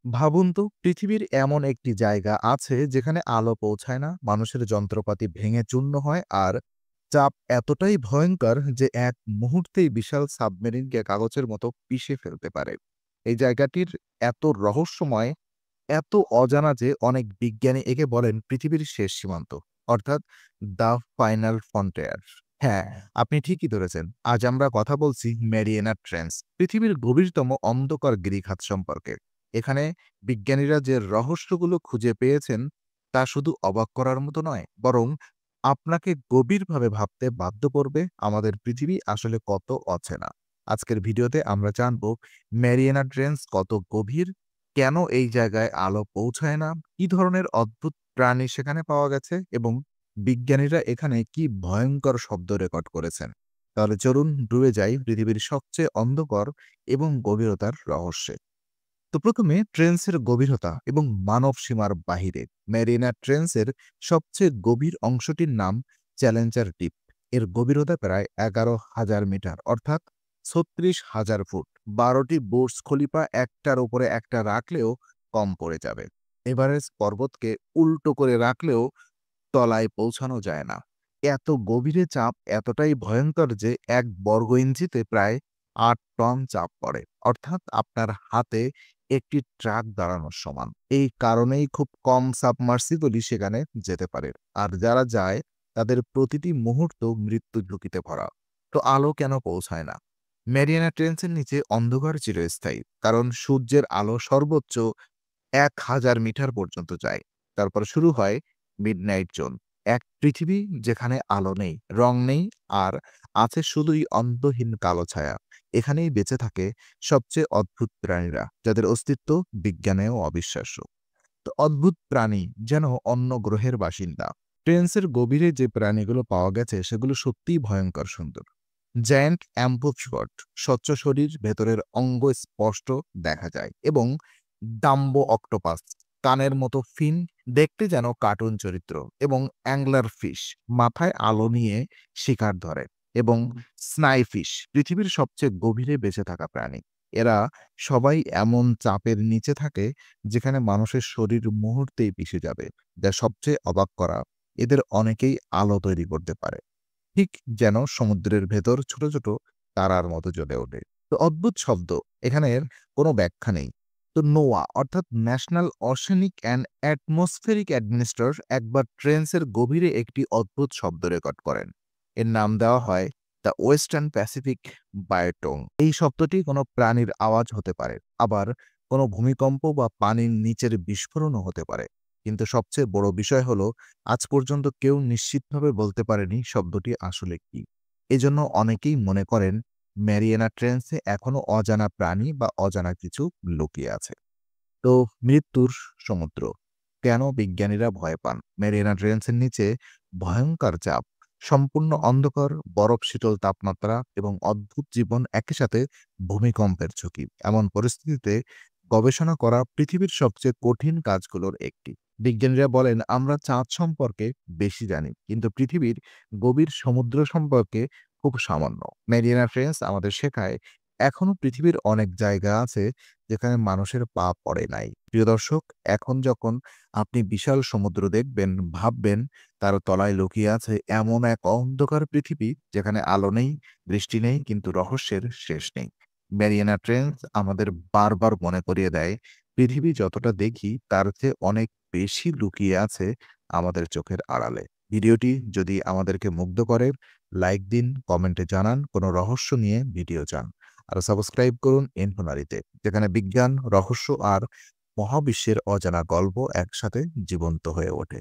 ভাবুন তো পৃথিবীর এমন একটি জায়গা আছে যেখানে আলো পৌঁছায় না, মানুষের যন্ত্রপাতি ভেঙে চূর্ণ হয়, আর চাপ এতটাই ভয়ঙ্কর যে এক মুহূর্তেই বিশাল সাবমেরিনকে কাগজের মতো পিষে ফেলতে পারে। এই জায়গাটির এত রহস্যময়, এত অজানা যে অনেক বিজ্ঞানী একে বলেন পৃথিবীর শেষ সীমান্ত, অর্থাৎ দ্য ফাইনাল ফ্রন্টিয়ার। হ্যাঁ, আপনি ঠিকই ধরেছেন। আজ আমরা কথা বলছি ম্যারিয়ানা ট্রেঞ্চ, পৃথিবীর গভীরতম অন্ধকার গিরিখাত সম্পর্কে। এখানে বিজ্ঞানীরা যে রহস্যগুলো খুঁজে পেয়েছেন তা শুধু অবাক করার মতো নয়, বরং আপনাকে গভীরভাবে ভাবতে বাধ্য করবে আমাদের পৃথিবী আসলে কত অচেনা। আজকের ভিডিওতে আমরা জানব ম্যারিয়ানা ট্রেঞ্চ কত গভীর, কেন এই জায়গায় আলো পৌঁছায় না, কি ধরনের অদ্ভুত প্রাণী সেখানে পাওয়া গেছে এবং বিজ্ঞানীরা এখানে কি ভয়ঙ্কর শব্দ রেকর্ড করেছেন। তাহলে চলুন ডুবে যাই পৃথিবীর সবচেয়ে অন্ধকার এবং গভীরতার রহস্যে। তো প্রথমে ট্রেন্সের গভীরতা এবং মানব সীমার বাহিরে। ম্যারিনা ট্রেন্সের সবচেয়ে গভীর অংশটির নাম চ্যালেঞ্জার ডিপ। এর গভীরতা প্রায় 11,000 মিটার, অর্থাৎ 36,000 ফুট। 12টি বুর্জ খলিফা একটার উপরে একটা রাখলেও কম পড়ে যাবে। এভারেস্ট পর্বতকে উল্টো করে রাখলেও তলায় পৌঁছানো যায় না। এত গভীরে চাপ এতটাই ভয়ঙ্কর যে 1 বর্গ ইঞ্চিতে প্রায় 8 টন চাপ পড়ে, অর্থাৎ আপনার হাতে একটি ট্রাক দাঁড়ানোর সমান। এই কারণেই খুব কম সাবমার্সিবলই সেখানে যেতে পারে, আর যারা যায় তাদের প্রতিটি মুহূর্ত মৃত্যু ঝুঁকিতে ভরা। তো আলো কেন পৌঁছায় না? ম্যারিয়ানা ট্রেঞ্চের নিচে অন্ধকার চিরস্থায়ী, কারণ সূর্যের আলো সর্বোচ্চ 1,000 মিটার পর্যন্ত যায়। তারপর শুরু হয় মিডনাইট জোন, এক পৃথিবী যেখানে আলো নেই, রং নেই, আর আছে শুধুই অন্তহীন কালো ছায়া। এখানেই বেঁচে থাকে সবচেয়ে অদ্ভুত প্রাণীরা, যাদের অস্তিত্ব বিজ্ঞানেও অবিশ্বাস্য। তো অদ্ভুত প্রাণী যেন অন্য গ্রহের বাসিন্দা। ট্রেন্সের গভীরে যে প্রাণীগুলো পাওয়া গেছে সেগুলো সত্যিই ভয়ঙ্কর সুন্দর। জায়ান্ট অ্যাম্ফোপস, স্বচ্ছ শরীর, ভেতরের অঙ্গ স্পষ্ট দেখা যায়, এবং ডাম্বো অক্টোপাস, কানের মতো ফিন, দেখতে যেন কার্টুন চরিত্র, এবং অ্যাংলার ফিশ, মাথায় আলো নিয়ে শিকার ধরে, এবং স্নাইফিশ, পৃথিবীর সবচেয়ে গভীরে বেঁচে থাকা প্রাণী। এরা সবাই এমন চাপের নিচে থাকে যেখানে মানুষের শরীর মুহূর্তেই পিষে যাবে। যা সবচেয়ে অবাক করা, এদের অনেকেই আলো তৈরি করতে পারে, ঠিক যেন সমুদ্রের ভেতর ছোট ছোট তারার মতো জ্বলে ওঠে। তো অদ্ভুত শব্দ, এখানের কোনো ব্যাখ্যা নেই। তো নোয়া, অর্থাৎ ন্যাশনাল অশনিক অ্যান্ড অ্যাটমসফেরিক অ্যাডমিনিস্ট্রেটর, একবার ট্রেন্সের গভীরে একটি অদ্ভুত শব্দ রেকর্ড করেন। এর নাম দেওয়া হয় দ্য ওয়েস্টার্ন প্যাসিফিক বায়োটোং। এই শব্দটি কোনো প্রাণীর আওয়াজ হতে পারে, আবার কোনো ভূমিকম্প বা পানির নিচের বিস্ফোরণও হতে পারে। কিন্তু সবচেয়ে বড় বিষয় হলো, আজ পর্যন্ত কেউ নিশ্চিতভাবে বলতে পারেনি শব্দটি আসলে কি। এজন্য অনেকেই মনে করেন ম্যারিয়ানা ট্রেঞ্চে এখনো অজানা প্রাণী বা অজানা কিছু লুকিয়ে আছে। তো মৃত্যুর সমুদ্র, কেন বিজ্ঞানীরা ভয় পান? ম্যারিয়ানা ট্রেঞ্চের নিচে ভয়ঙ্কর চাপ, সম্পূর্ণ অন্ধকার, বরফ শীতল তাপমাত্রা এবং অদ্ভুত জীবন, একই সাথে ভূমিকম্পের ঝুঁকি। এমন পরিস্থিতিতে গবেষণা করা পৃথিবীর সবচেয়ে কঠিন কাজগুলোর একটি। বিজ্ঞানীরা বলেন আমরা চাঁদ সম্পর্কে বেশি জানি, কিন্তু পৃথিবীর গভীর সমুদ্র সম্পর্কে খুব সামান্য। ম্যারিয়ানা ট্রেঞ্চ আমাদের শেখায় এখনো পৃথিবীর অনেক জায়গা আছে যেখানে মানুষের পা পড়ে নাই। প্রিয় দর্শক, এখন যখন আপনি বিশাল সমুদ্র দেখবেন, ভাববেন তার তলায় লুকিয়ে আছে এমন এক অন্ধকার পৃথিবী যেখানে আলো নেই, বৃষ্টি নেই, কিন্তু রহস্যের শেষ নেই। ম্যারিয়ানা ট্রেঞ্চ আমাদের বারবার মনে করিয়ে দেয় পৃথিবী যতটা দেখি তার চেয়ে অনেক বেশি লুকিয়ে আছে আমাদের চোখের আড়ালে। ভিডিওটি যদি আমাদেরকে মুগ্ধ করে, লাইক দিন, কমেন্টে জানান কোনো রহস্য নিয়ে ভিডিও চান, আর সাবস্ক্রাইব করুন ইনফোনারিতে, যেখানে বিজ্ঞান, রহস্য আর মহাবিশ্বের অজানা গল্প একসাথে জীবন্ত হয়ে ওঠে।